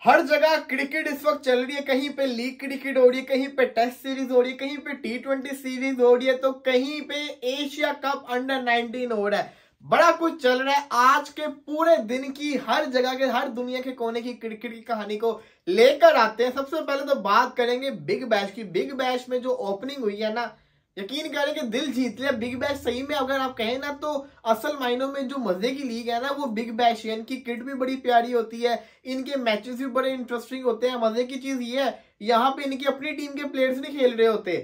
हर जगह क्रिकेट इस वक्त चल रही है। कहीं पे लीग क्रिकेट हो रही है, कहीं पे टेस्ट सीरीज हो रही है, कहीं पे T20 सीरीज हो रही है, तो कहीं पे एशिया कप अंडर 19 हो रहा है। बड़ा कुछ चल रहा है। आज के पूरे दिन की हर जगह के हर दुनिया के कोने की क्रिकेट की कहानी को लेकर आते हैं। सबसे पहले तो बात करेंगे बिग बैश की। बिग बैश में जो ओपनिंग हुई है ना, यकीन करें कि दिल जीत लिया। बिग बैश सही में अगर आप कहें ना, तो असल मायनों में जो मजे की लीग है ना, वो बिग बैश है। इनकी किट भी बड़ी प्यारी होती है, इनके मैचेस भी बड़े इंटरेस्टिंग होते हैं। मजे की चीज ये है, यहाँ पे इनकी अपनी टीम के प्लेयर्स नहीं खेल रहे होते,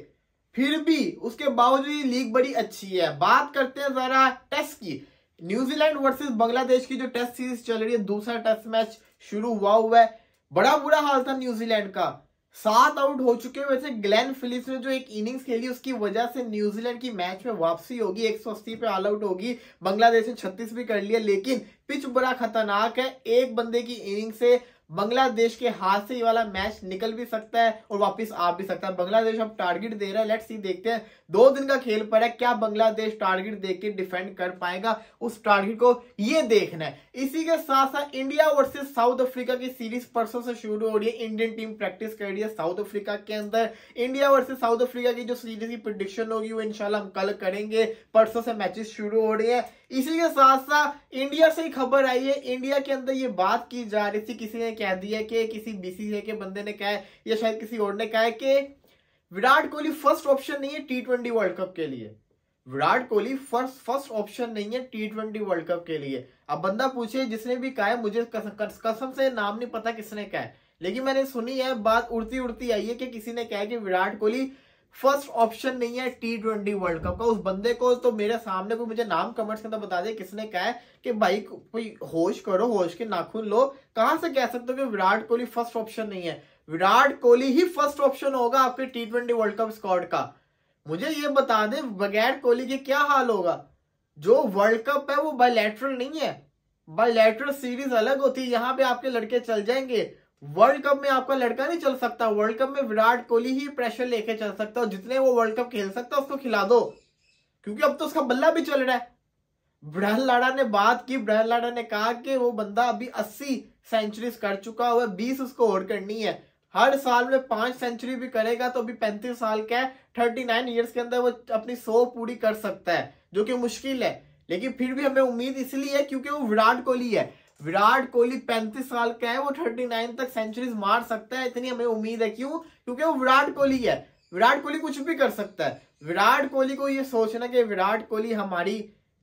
फिर भी उसके बावजूद ये लीग बड़ी अच्छी है। बात करते हैं जरा टेस्ट की। न्यूजीलैंड वर्सेस बांग्लादेश की जो टेस्ट सीरीज चल रही है, दूसरा टेस्ट मैच शुरू हुआ है। बड़ा बुरा हाल था न्यूजीलैंड का, 7 आउट हो चुके हैं। वैसे ग्लेन फिलिप्स ने जो एक इनिंग्स खेली, उसकी वजह से न्यूजीलैंड की मैच में वापसी होगी, 180 पे ऑल आउट होगी। बांग्लादेश ने 36 भी कर लिया, लेकिन पिच बड़ा खतरनाक है। एक बंदे की इनिंग से बांग्लादेश के हाथ से ये वाला मैच निकल भी सकता है और वापस आ भी सकता है। बांग्लादेश अब टारगेट दे रहा है, लेट्स सी, देखते हैं। 2 दिन का खेल पड़ा है, क्या बांग्लादेश टारगेट दे के डिफेंड कर पाएगा, उस टारगेट को ये देखना है। इसी के साथ साथ इंडिया वर्सेस साउथ अफ्रीका की सीरीज परसों से शुरू हो रही है। इंडियन टीम प्रैक्टिस कर रही है साउथ अफ्रीका के अंदर। इंडिया वर्सेस साउथ अफ्रीका की जो सीरीज की प्रेडिक्शन होगी वो इंशाल्लाह हम कल करेंगे। परसों से मैचेस शुरू हो रहे हैं। इसी के साथ साथ इंडिया से ही खबर आई है। इंडिया के अंदर ये बात की जा रही थी, किसी ने कह दिया कि किसी BCCI के बंदे ने कहा है या शायद किसी और ने कहा है कि विराट कोहली फर्स्ट ऑप्शन नहीं है T20 वर्ल्ड कप के लिए। विराट कोहली फर्स्ट ऑप्शन नहीं है T20 वर्ल्ड कप के लिए। अब बंदा पूछे, जिसने भी कहा है, मुझे कसम से नाम नहीं पता किसने कहा है, लेकिन मैंने सुनी है, बात उड़ती उड़ती आई है कि किसी ने कहा है कि विराट कोहली फर्स्ट ऑप्शन नहीं है T20 वर्ल्ड कप का। उस बंदे को तो मेरे सामने कोई मुझे नाम कमेंट्स के अंदर बता दे किसने कहा है कि भाई कोई होश करो, होश के नाखून लो। कहां से कह सकते हो कि विराट कोहली फर्स्ट ऑप्शन नहीं है? विराट कोहली ही फर्स्ट ऑप्शन होगा आपके T20 वर्ल्ड कप स्क्वाड का। मुझे ये बता दे, बगैर कोहली के क्या हाल होगा? जो वर्ल्ड कप है वो बायलैटरल नहीं है, बायलैटरल सीरीज अलग होती है। यहाँ पे आपके लड़के चल जाएंगे, वर्ल्ड कप में आपका लड़का नहीं चल सकता। वर्ल्ड कप में विराट कोहली ही प्रेशर लेके चल सकता है, जितने वो वर्ल्ड कप खेल सकता है उसको खिला दो, क्योंकि अब तो उसका बल्ला भी चल रहा है। ब्रायन लारा ने बात की, ब्रायन लारा ने कहा कि वो बंदा अभी 80 सेंचुरीज कर चुका हुआ है, 20 उसको और करनी है। हर साल में 5 सेंचुरी भी करेगा तो अभी 35 साल का है, 39 ईयर्स के अंदर वो अपनी 100 पूरी कर सकता है, जो कि मुश्किल है। लेकिन फिर भी हमें उम्मीद इसलिए है क्योंकि वो विराट कोहली है। विराट कोहली 35 साल का है, वो 39 तक सेंचुरीज मार सकता है, इतनी हमें उम्मीद है। क्यों? क्योंकि वो विराट कोहली है। विराट कोहली कुछ भी कर सकता है। विराट कोहली को ये सोचना कि विराट कोहली हमारी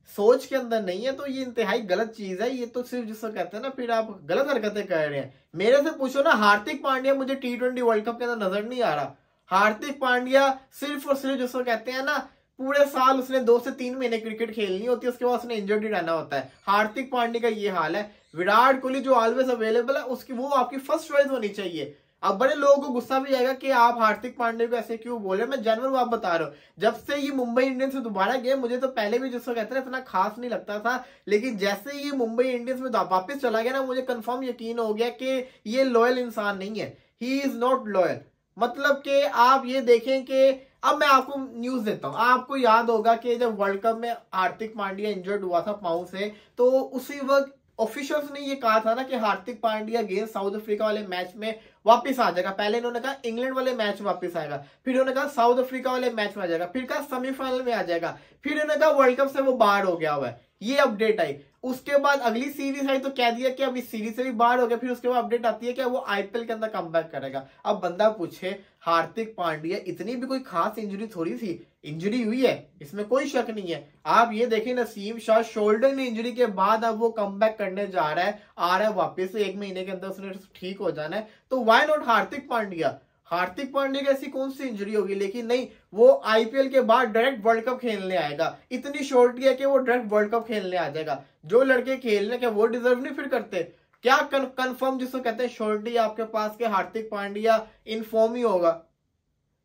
सोच के अंदर नहीं है, तो ये इंतहाई गलत चीज है। ये तो सिर्फ जिसको कहते हैं ना, फिर आप गलत हरकतें कर रहे हैं। मेरे से पूछो ना, हार्दिक पांड्या मुझे T20 वर्ल्ड कप के अंदर नजर नहीं आ रहा। हार्दिक पांड्या सिर्फ और सिर्फ जिसको कहते हैं ना, पूरे साल उसने 2 से 3 महीने क्रिकेट खेलनी होती है, उसके बाद उसने इंजर्ड ही रहना होता है। हार्दिक पांड्या का ये हाल है। विराट कोहली जो ऑलवेज अवेलेबल है, उसकी वो आपकी फर्स्ट चॉइस होनी चाहिए। अब बड़े लोगों को गुस्सा भी आएगा कि आप हार्दिक पांड्या को ऐसे क्यों बोले। मैं जानवर बात बता रहा हूँ, जब से ये मुंबई इंडियंस में दोबारा गए, मुझे तो पहले भी जिसको कहते हैं इतना खास नहीं लगता था, लेकिन जैसे ये मुंबई इंडियंस में वापस चला गया ना, मुझे कंफर्म यकीन हो गया कि ये लॉयल इंसान नहीं है। He is not loyal. मतलब कि आप ये देखें कि अब मैं आपको न्यूज देता हूं। आपको याद होगा कि जब वर्ल्ड कप में हार्दिक पांड्या इंजर्ड हुआ था पांव से, तो उसी वक्त ऑफिशियल्स ने ये कहा था ना कि Hardik Pandya against south Africa वाले मैच में वापस आ जाएगा। पहले इन्होंने कहा इंग्लैंड वाले मैच में वापस आएगा, फिर इन्होंने कहा साउथ अफ्रीका वाले मैच में आ जाएगा, फिर कहा सेमीफाइनल में आ जाएगा, फिर इन्होंने कहा वर्ल्ड कप से वो बाहर हो गया हुआ है। ये अपडेट आई। उसके बाद अगली सीरीज आई तो कह दिया कि अब इस सीरीज से भी बाहर हो गया। फिर उसके बाद अपडेट आती है कि वो IPL के अंदर कमबैक करेगा। अब बंदा पूछे, हार्दिक पांड्या इतनी भी कोई खास इंजरी थोड़ी थी, इंजरी हुई है, इसमें कोई शक नहीं है। आप ये देखें, नसीम शाह शोल्डर इंजरी के बाद अब वो कमबैक करने जा रहा है, आ रहा है वापस से, 1 महीने के अंदर उसने ठीक हो जाना है। तो व्हाई नॉट हार्दिक पांड्या? हार्दिक पांड्या की ऐसी कौन सी इंजरी होगी? लेकिन नहीं, वो IPL के बाद डायरेक्ट वर्ल्ड कप खेलने आएगा। इतनी शॉर्टी है कि वो डायरेक्ट वर्ल्ड कप खेलने आ जाएगा। जो लड़के खेलने के वो डिजर्व नहीं फिर करते क्या? कंफर्म जिसको कहते हैं शॉर्टी आपके पास के हार्दिक पांड्या इनफॉर्म ही होगा।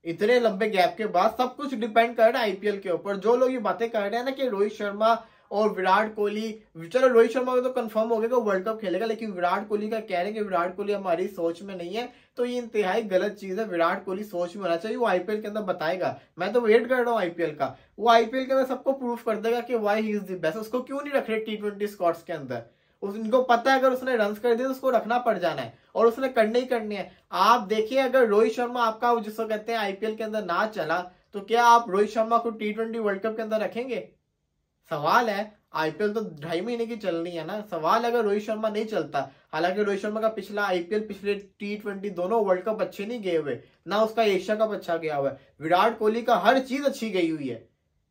इतने लंबे गैप के बाद सब कुछ डिपेंड कर रहा है IPL के ऊपर। जो लोग ये बातें कर रहे हैं ना कि रोहित शर्मा और विराट कोहली, चलो रोहित शर्मा तो कंफर्म हो गया कि वर्ल्ड कप खेलेगा, लेकिन विराट कोहली का कह रहे हैं कि विराट कोहली हमारी सोच में नहीं है, तो ये इंतहाई गलत चीज है। विराट कोहली सोच में होना चाहिए, वो IPL के अंदर बताएगा। मैं तो वेट कर रहा हूँ IPL का, वो IPL के अंदर सबको प्रूफ कर देगा कि why he is the best. उसको क्यों नहीं रख रहे T20 स्क्वाड्स के अंदर? उनको पता है अगर उसने रन कर दिए तो उसको रखना पड़ जाना है और उसने करने ही करने हैं। आप देखिए अगर रोहित शर्मा आपका जिसको कहते हैं आईपीएल के अंदर ना चला तो क्या आप रोहित शर्मा को T20 वर्ल्ड कप के अंदर रखेंगे? सवाल है। आईपीएल तो 2.5 महीने की चलनी है ना। सवाल अगर रोहित शर्मा नहीं चलता, हालांकि रोहित शर्मा का पिछला आईपीएल, पिछले T20 दोनों वर्ल्ड कप अच्छे नहीं गए हुए, ना उसका एशिया कप अच्छा गया हुआ है। विराट कोहली का हर चीज अच्छी गई हुई है।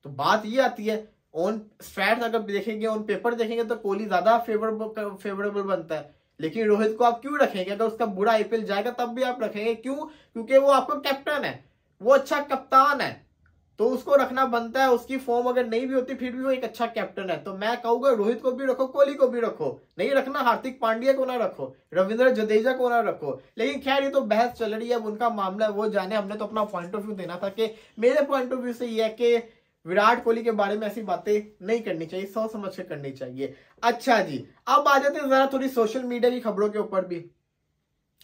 तो बात ये आती है ऑन स्टैट्स अगर देखेंगे, ऑन पेपर देखेंगे तो कोहली ज्यादा फेवरेबल बनता है। लेकिन रोहित को आप क्यों रखेंगे? अगर उसका बुरा आईपीएल जाएगा तब भी आप रखेंगे, क्यों? क्योंकि वो आपका कैप्टन है, वो अच्छा कप्तान है, तो उसको रखना बनता है। उसकी फॉर्म अगर नहीं भी होती फिर भी वो एक अच्छा कैप्टन है। तो मैं कहूंगा रोहित को भी रखो, कोहली को भी रखो, नहीं रखना हार्दिक पांड्या को ना रखो, रविंद्र जडेजा को ना रखो। लेकिन खैर ये तो बहस चल रही है, अब उनका मामला है, वो जाने। हमने तो अपना पॉइंट ऑफ व्यू देना था कि मेरे पॉइंट ऑफ व्यू से ये है कि विराट कोहली के बारे में ऐसी बातें नहीं करनी चाहिए, सोच समझ के करनी चाहिए। अच्छा जी, अब आ जाते हैं जरा थोड़ी सोशल मीडिया की खबरों के ऊपर भी।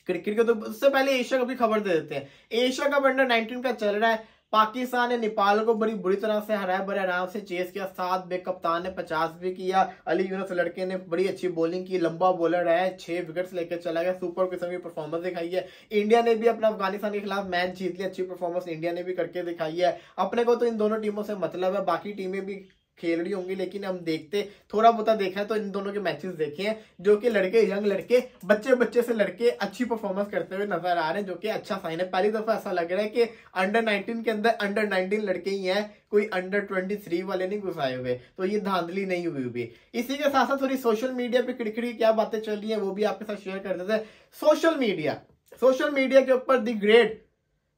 क्रिकेट के तो उससे पहले एशिया कप की खबर दे देते हैं। एशिया कप अंडर-19 का चल रहा है। पाकिस्तान ने नेपाल को बड़ी बुरी तरह से हराया, बड़े आराम से चेस किया। 7 विकेट, कप्तान ने 50 भी किया। अली यूनुस लड़के ने बड़ी अच्छी बॉलिंग की, लंबा बॉलर है, 6 विकेट्स लेकर चला गया, सुपर किस्म की परफॉर्मेंस दिखाई है। इंडिया ने भी अपना अफगानिस्तान के खिलाफ मैच जीत लिया, अच्छी परफॉर्मेंस इंडिया ने भी करके दिखाई है। अपने को तो इन दोनों टीमों से मतलब है, बाकी टीमें भी खेल रही होंगी, लेकिन हम देखते थोड़ा बहुत देखा है तो इन दोनों के मैचेस देखे हैं, जो कि लड़के, यंग लड़के, बच्चे से लड़के अच्छी परफॉर्मेंस करते हुए नजर आ रहे हैं, जो कि अच्छा साइन है। पहली दफा ऐसा लग रहा है कि अंडर-19 के अंदर अंडर-19 लड़के ही हैं, कोई अंडर-23 वाले नहीं घुसाए हुए, तो ये धांधली नहीं हुई भी। इसी के साथ साथ थोड़ी सोशल मीडिया पे क्रिकेट की क्या बातें चल रही है वो भी आपके साथ शेयर कर देते हैं। सोशल मीडिया के ऊपर दी ग्रेट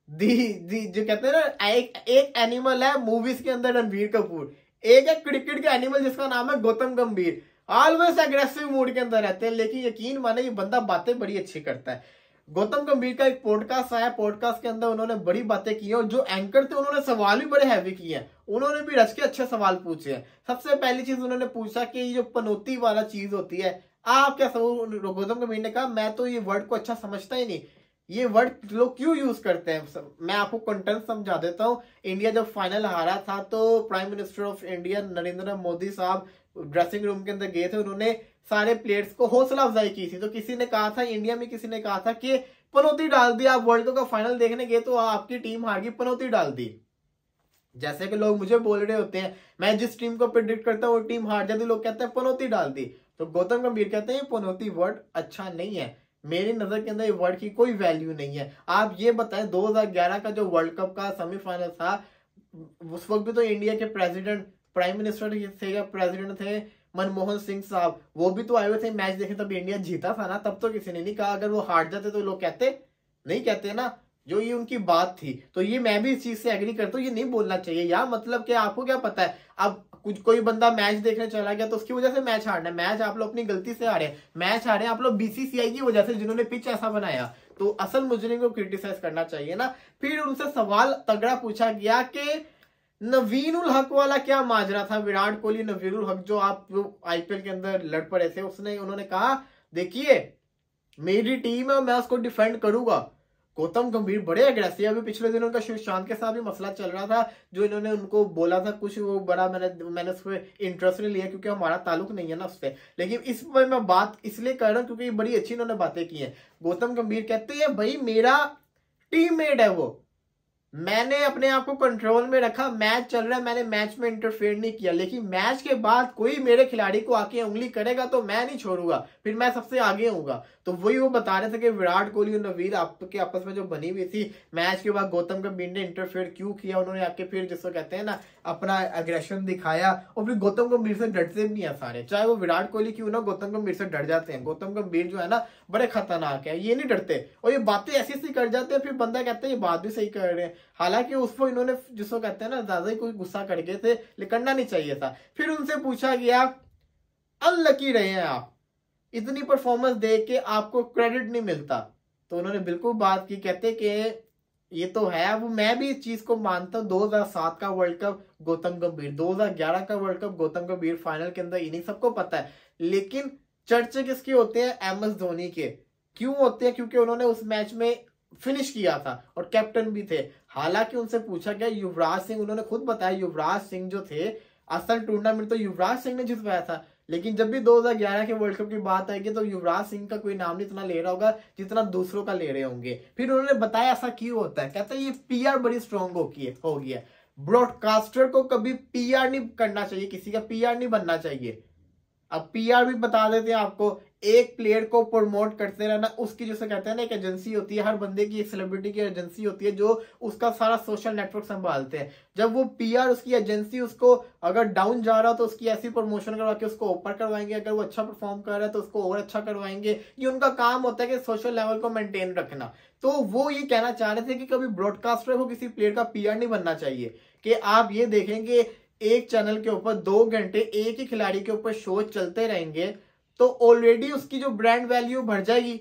जो कहते हैं ना, एक एनिमल है मूवीज के अंदर रणबीर कपूर, एक है क्रिकेट का एनिमल जिसका नाम है गौतम गंभीर। ऑलवेज एग्रेसिव मूड के अंदर रहते हैं, लेकिन यकीन माने ये बंदा बातें बड़ी अच्छी करता है। गौतम गंभीर का एक पॉडकास्ट आया, पॉडकास्ट के अंदर उन्होंने बड़ी बातें की हैं, और जो एंकर थे उन्होंने सवाल भी बड़े हैवी किए हैं, उन्होंने भी रच के अच्छे सवाल पूछे हैं। सबसे पहली चीज उन्होंने पूछा कि ये जो पनौती वाला चीज होती है, आप क्या समझ? गौतम गंभीर ने कहा मैं तो ये वर्ड को अच्छा समझता ही नहीं, ये वर्ड लोग क्यों यूज करते हैं। मैं आपको कंटेंट समझा देता हूँ। इंडिया जब फाइनल हारा था तो prime minister of India Narendra Modi साहब ड्रेसिंग रूम के अंदर गए थे, उन्होंने सारे प्लेयर्स को हौसला अफजाई की थी। तो किसी ने कहा था, इंडिया में किसी ने कहा था कि पनौती डाल दी, आप वर्ल्ड कप का फाइनल देखने गए तो आपकी टीम हार गई, पनौती डाल दी। जैसे कि लोग मुझे बोल रहे होते हैं, मैं जिस टीम को प्रेडिक्ट करता हूँ वो टीम हार जाती, लोग कहते हैं पनौती डाल दी। तो गौतम गंभीर कहते हैं पनौती वर्ड अच्छा नहीं है, मेरी नजर के अंदर ये वर्ड की कोई वैल्यू नहीं है। आप ये बताएं 2011 का जो वर्ल्ड कप का सेमीफाइनल था, उस वक्त भी तो इंडिया के प्रेसिडेंट, प्राइम मिनिस्टर थे, प्रेसिडेंट थे मनमोहन सिंह साहब, वो भी तो आए हुए थे मैच देखे, तब इंडिया जीता था ना। तब तो किसी ने नहीं कहा अगर वो हार जाते तो लोग कहते नहीं, कहते ना, जो ये उनकी बात थी। तो ये मैं भी इस चीज से एग्री करता हूँ, ये नहीं बोलना चाहिए यार। मतलब कि आपको क्या पता है, अब कुछ कोई बंदा मैच देखने चला गया तो उसकी वजह से मैच हारना है, मैच आप लोग अपनी गलती से हारे, मैच हारे आप लोग बीसीसीआई की वजह से, जिन्होंने पिच ऐसा बनाया। तो असल मुजरिम को क्रिटिसाइज करना चाहिए ना। फिर उनसे सवाल तगड़ा पूछा गया कि नवीन उल हक वाला क्या माजरा था, विराट कोहली नवीन उल हक जो आप आईपीएल के अंदर लड़ पड़े थे, उन्होंने कहा देखिए मेरी टीम है, मैं उसको डिफेंड करूंगा। गौतम गंभीर बड़े अग्रेसिव, अभी पिछले दिनों का सुशांत के साथ भी मसला चल रहा था, जो इन्होंने उनको बोला था कुछ, वो बड़ा मैंने उस पर इंटरेस्ट नहीं लिया क्योंकि हमारा ताल्लुक नहीं है ना उससे। लेकिन इस पर मैं बात इसलिए कर रहा हूँ क्योंकि बड़ी अच्छी इन्होंने बातें की हैं। गौतम गंभीर कहते हैं भाई मेरा टीममेट है वो, मैंने अपने आप को कंट्रोल में रखा, मैच चल रहा है, मैंने मैच में इंटरफेयर नहीं किया, लेकिन मैच के बाद कोई मेरे खिलाड़ी को आके उंगली करेगा तो मैं नहीं छोड़ूंगा, फिर मैं सबसे आगे होऊंगा। तो वही वो बता रहे थे कि विराट कोहली और नवीन आपके आपस में जो बनी हुई थी, मैच के बाद गौतम गंभीर ने इंटरफेयर क्यों किया, उन्होंने आके फिर जिसको कहते हैं ना अपना एग्रेशन दिखाया, और फिर गौतम गंभीर से डरते भी हैं सारे, चाहे वो विराट कोहली क्यों ना, गौतम गंभीर से डर जाते हैं। गौतम गंभीर जो है ना बड़े खतरनाक है, ये नहीं डरते, और ये बातें ऐसी ऐसी कर जाते हैं, फिर बंदा कहता है ये बात भी सही कर रहे हैं। हालांकि उसको इन्होंने जिसको कहते हैं ना ज्यादा ही कोई गुस्सा कर गए थे, लेकिन करना नहीं चाहिए था। फिर उनसे पूछा गया अनलकी रहे हैं आप, इतनी परफॉर्मेंस देख के आपको क्रेडिट नहीं मिलता। तो उन्होंने बिल्कुल बात की, कहते कि ये तो है, वो मैं भी इस चीज को मानता हूँ। 2007 का वर्ल्ड कप गौतम गंभीर, 2011 का वर्ल्ड कप गौतम गंभीर फाइनल के अंदर इन्हीं सबको पता है। लेकिन चर्चे किसके होते हैं? एमएस धोनी के। क्यों होते हैं? क्योंकि उन्होंने उस मैच में फिनिश किया था और कैप्टन भी थे। हालांकि उनसे पूछा गया युवराज सिंह, उन्होंने खुद बताया युवराज सिंह जो थे, असल टूर्नामेंट तो युवराज सिंह ने जितवाया था, लेकिन जब भी 2011 के वर्ल्ड कप की बात आएगी तो युवराज सिंह का कोई नाम नहीं इतना ले रहा होगा जितना दूसरों का ले रहे होंगे। फिर उन्होंने बताया ऐसा क्यों होता है, कहता है ये पीआर बड़ी स्ट्रांग हो गया। ब्रॉडकास्टर को कभी पीआर नहीं करना चाहिए, किसी का पीआर नहीं बनना चाहिए। अब पीआर भी बता देते हैं आपको, एक प्लेयर को प्रमोट करते रहना, उसकी जैसे कहते हैं ना एक एजेंसी होती है, हर बंदे की एक सेलिब्रिटी की एजेंसी होती है जो उसका सारा सोशल नेटवर्क संभालते हैं। जब वो पीआर उसकी एजेंसी उसको अगर डाउन जा रहा हो तो उसकी ऐसी प्रमोशन करवा के उसको ऊपर करवाएंगे, अगर वो अच्छा परफॉर्म कर रहा है तो उसको और अच्छा करवाएंगे। ये उनका काम होता है कि सोशल लेवल को मेंटेन रखना। तो वो ये कहना चाह रहे थे कि कभी ब्रॉडकास्टर को किसी प्लेयर का पीआर नहीं बनना चाहिए, कि आप ये देखेंगे एक चैनल के ऊपर 2 घंटे एक ही खिलाड़ी के ऊपर शो चलते रहेंगे तो ऑलरेडी उसकी जो ब्रांड वैल्यू बढ़ जाएगी,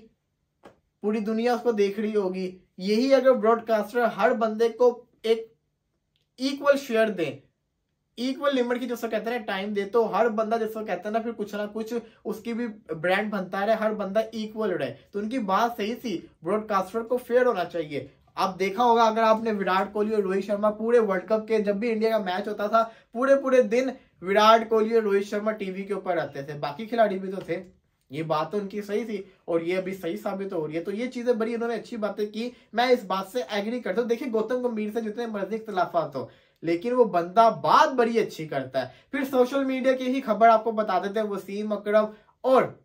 पूरी दुनिया उसको देख रही होगी। यही अगर ब्रॉडकास्टर हर बंदे को एक इक्वल शेयर दे, इक्वल लिमिट की जैसा कहते हैं टाइम दे, तो हर बंदा जैसा कहते हैं ना फिर कुछ ना कुछ उसकी भी ब्रांड बनता रहे, हर बंदा इक्वल रहे। तो उनकी बात सही थी, ब्रॉडकास्टर को फेयर होना चाहिए। आप देखा होगा अगर आपने विराट कोहली और रोहित शर्मा पूरे वर्ल्ड कप के जब भी इंडिया का मैच होता था पूरे दिन विराट कोहली और रोहित शर्मा टीवी के ऊपर रहते थे, बाकी खिलाड़ी भी तो थे। ये बात तो उनकी सही थी और ये अभी सही साबित हो रही है। तो ये चीजें बड़ी इन्होंने अच्छी बातें की, मैं इस बात से एग्री करता हूँ। देखिए गौतम गंभीर से जितने मर्जी इख्तलाफात हो, लेकिन वो बंदा बात बड़ी अच्छी करता है। फिर सोशल मीडिया की ही खबर आपको बता देते हैं, वसीम अकरम और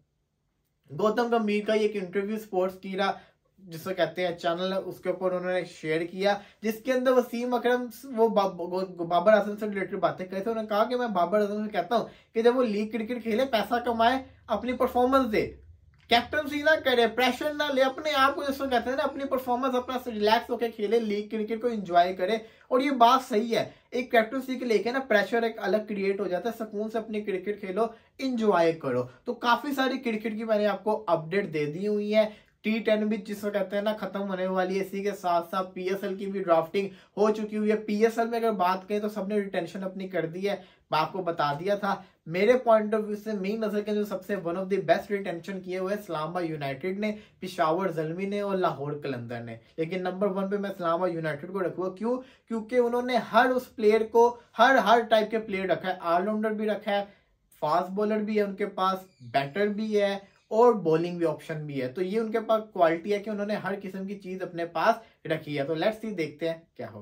गौतम गंभीर का एक इंटरव्यू स्पोर्ट्स कीड़ा जिसे कहते हैं चैनल है, उसके ऊपर उन्होंने शेयर किया, जिसके अंदर वसीम अकरम वो बाबर आजम से रिलेटेड बातें कही थी। उन्होंने कहा कि मैं बाबर आजम से कहता हूं कि जब वो लीग क्रिकेट खेले, पैसा कमाए, अपनी परफॉर्मेंस दे, कैप्टनसी ना करे, प्रेशर ना ले, अपने आप को जिसको कहते हैं ना अपनी परफॉर्मेंस अपना रिलैक्स होकर खेले, लीग क्रिकेट को एंजॉय करे। और ये बात सही है, एक कैप्टनसी के लेके ना प्रेशर एक अलग क्रिएट हो जाता है, सुकून से अपनी क्रिकेट खेलो, एंजॉय करो। तो काफी सारी क्रिकेट की मैंने आपको अपडेट दे दी हुई है। T10 भी जिसको कहते हैं ना खत्म होने वाली है, इसी के साथ साथ PSL की भी ड्राफ्टिंग हो चुकी हुई है। PSL में अगर बात करें तो सबने रिटेंशन अपनी कर दी है, मैं आपको बता दिया था। मेरे पॉइंट ऑफ व्यू से मेरी नजर के जो सबसे one of the best retention किए हुए इस्लामाबाद यूनाइटेड ने, पिशावर ज़ल्मी ने और लाहौर कलंदर ने। लेकिन नंबर 1 पे मैं इस्लामाबाद यूनाइटेड को रखूंगा। क्यों? क्योंकि उन्होंने हर उस प्लेयर को हर टाइप के प्लेयर रखा है, ऑलराउंडर भी रखा है, फास्ट बॉलर भी है उनके पास, बैटर भी है और बॉलिंग भी ऑप्शन भी है। तो ये उनके पास क्वालिटी है कि उन्होंने हर किस्म की चीज अपने पास रखी है। तो लेट्स सी, देखते हैं क्या होगा।